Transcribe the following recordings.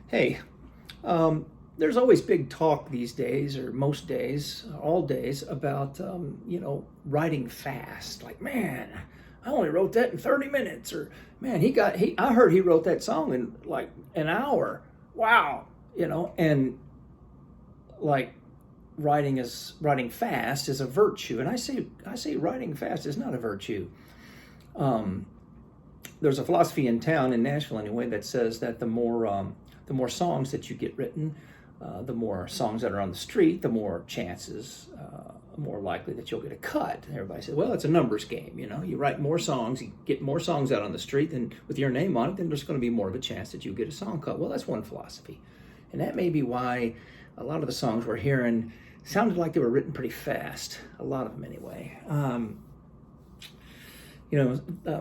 Hey, there's always big talk these days, or most days, all days, about writing fast. Like, man, I only wrote that in 30 minutes, or man, I heard he wrote that song in like an hour. Wow, and like writing fast is a virtue, and I say writing fast is not a virtue. There's a philosophy in town, in Nashville anyway, that says that the more songs that you get written, the more songs that are on the street, the more chances, more likely that you'll get a cut. And everybody says, well, it's a numbers game. You write more songs, you get more songs out on the street, and with your name on it, then there's going to be more of a chance that you get a song cut. Well, that's one philosophy, and that may be why a lot of the songs we're hearing sounded like they were written pretty fast. A lot of them, anyway.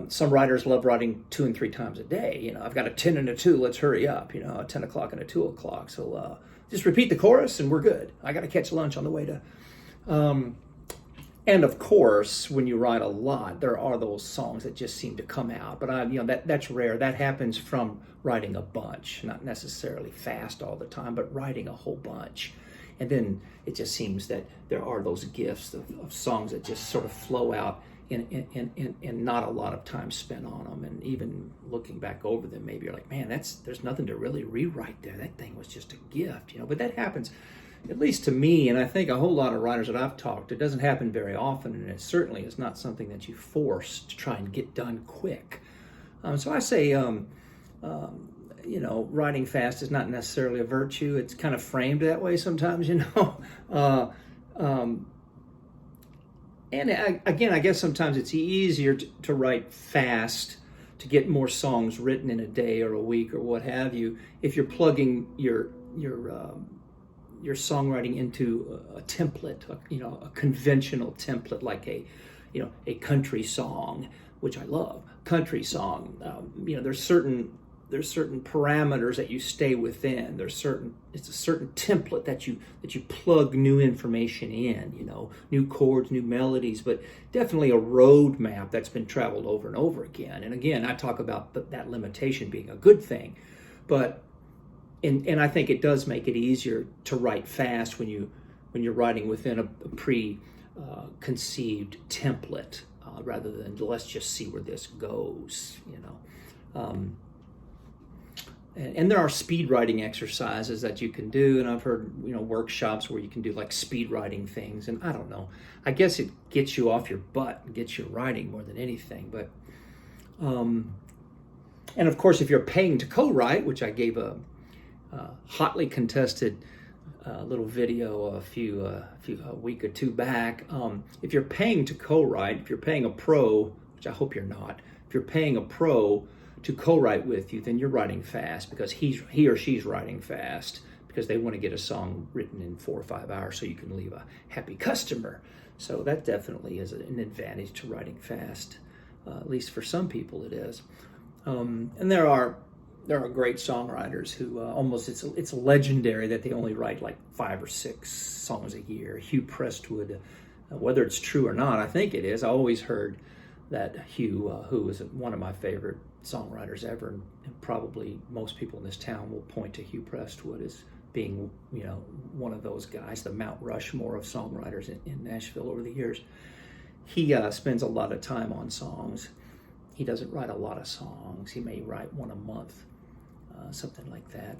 Some writers love writing 2 and 3 times a day. I've got a 10 and a 2, let's hurry up, a 10 o'clock and a 2 o'clock. So just repeat the chorus and we're good. I got to catch lunch on the way to... And of course, when you write a lot, there are those songs that just seem to come out. But that's rare. That happens from writing a bunch, not necessarily fast all the time, but writing a whole bunch. And then it just seems that there are those gifts of songs that just sort of flow out and not a lot of time spent on them. And even looking back over them, maybe you're like, man, there's nothing to really rewrite there. That thing was just a gift, But that happens, at least to me, and I think a whole lot of writers that I've talked to. It doesn't happen very often, and it certainly is not something that you force to try and get done quick. So I say, writing fast is not necessarily a virtue. It's kind of framed that way sometimes, And again, I guess sometimes it's easier to write fast, to get more songs written in a day or a week or what have you, if you're plugging your songwriting into a template, a conventional template, like a country song, which I love. Country song, there's certain parameters that you stay within. It's a certain template that you plug new information in, new chords, new melodies, but definitely a roadmap that's been traveled over and over again. And again, I talk about that limitation being a good thing, but and I think it does make it easier to write fast when you're writing within a conceived template, rather than let's just see where this goes, And there are speed writing exercises that you can do, and I've heard workshops where you can do like speed writing things, and I don't know. I guess it gets you off your butt and gets you writing more than anything. But and of course, if you're paying to co-write, which I gave a hotly contested little video a week or two back. If you're paying to co-write, if you're paying a pro, which I hope you're not, if you're paying a pro to co-write with you, then you're writing fast because he or she's writing fast because they want to get a song written in 4 or 5 hours so you can leave a happy customer. So that definitely is an advantage to writing fast, at least for some people it is. And there are great songwriters who almost it's legendary that they only write like 5 or 6 songs a year. Hugh Prestwood, whether it's true or not, I think it is. I always heard that Hugh, who is one of my favorite songwriters ever, and probably most people in this town will point to Hugh Prestwood as being, one of those guys, the Mount Rushmore of songwriters in Nashville over the years. He spends a lot of time on songs. He doesn't write a lot of songs. He may write one a month, something like that.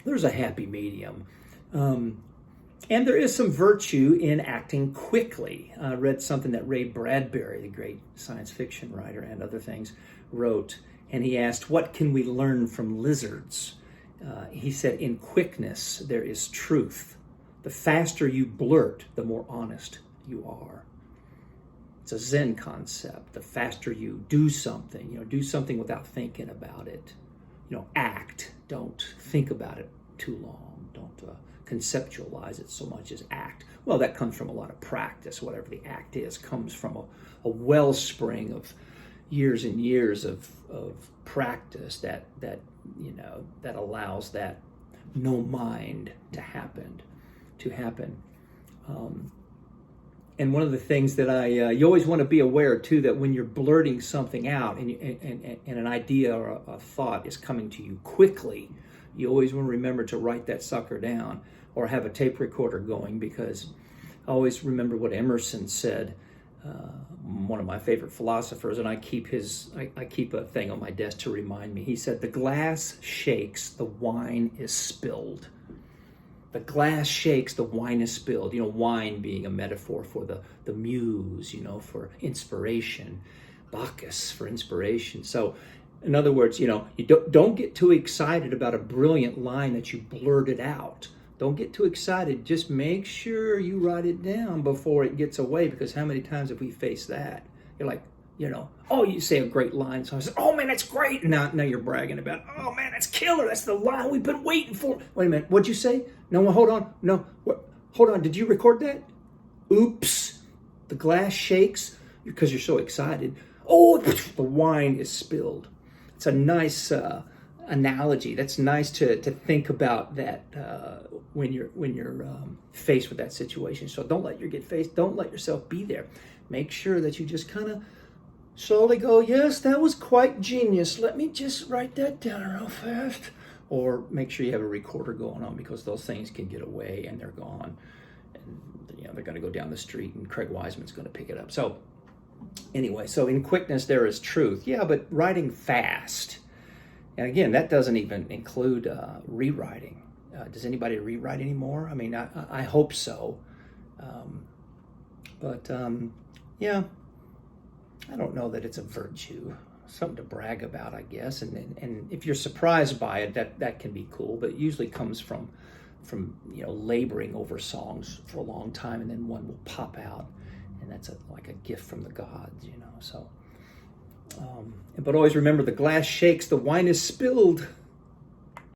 There's a happy medium. And there is some virtue in acting quickly. I read something that Ray Bradbury, the great science fiction writer and other things, wrote, and he asked, what can we learn from lizards? He said, in quickness there is truth. The faster you blurt, the more honest you are. It's a Zen concept. The faster you do something, do something without thinking about it. Act. Don't think about it too long. Don't conceptualize it so much as act. Well, that comes from a lot of practice. Whatever the act is comes from a wellspring of years and years of practice that allows that no mind to happen. And one of the things that you always want to be aware too, that when you're blurting something out and an idea or a thought is coming to you quickly, you always want to remember to write that sucker down or have a tape recorder going, because I always remember what Emerson said, one of my favorite philosophers, and I keep a thing on my desk to remind me. He said, "The glass shakes, the wine is spilled." The glass shakes, the wine is spilled. Wine being a metaphor for the muse, for inspiration. Bacchus for inspiration. So, in other words, you don't get too excited about a brilliant line that you blurted out. Don't get too excited. Just make sure you write it down before it gets away, because how many times have we faced that? You're like, oh, you say a great line. So I said, oh man, that's great. And now you're bragging about, oh man, that's killer. That's the line we've been waiting for. Wait a minute, what'd you say? No, hold on. No, what? Hold on. Did you record that? Oops. The glass shakes because you're so excited. Oh, the wine is spilled. It's a nice analogy. That's nice to think about that when you're faced with that situation. So don't let yourself be there. Make sure that you just kind of slowly go, yes, that was quite genius. Let me just write that down real fast. Or make sure you have a recorder going on, because those things can get away and they're gone. And they're going to go down the street and Craig Wiseman's going to pick it up. So anyway, so in quickness there is truth. Yeah, but writing fast. And again, that doesn't even include rewriting. Does anybody rewrite anymore? I mean, I hope so. Yeah, I don't know that it's a virtue. Something to brag about, I guess. And if you're surprised by it, that can be cool. But it usually comes from laboring over songs for a long time, and then one will pop out, and that's like a gift from the gods, So, but always remember, the glass shakes, the wine is spilled.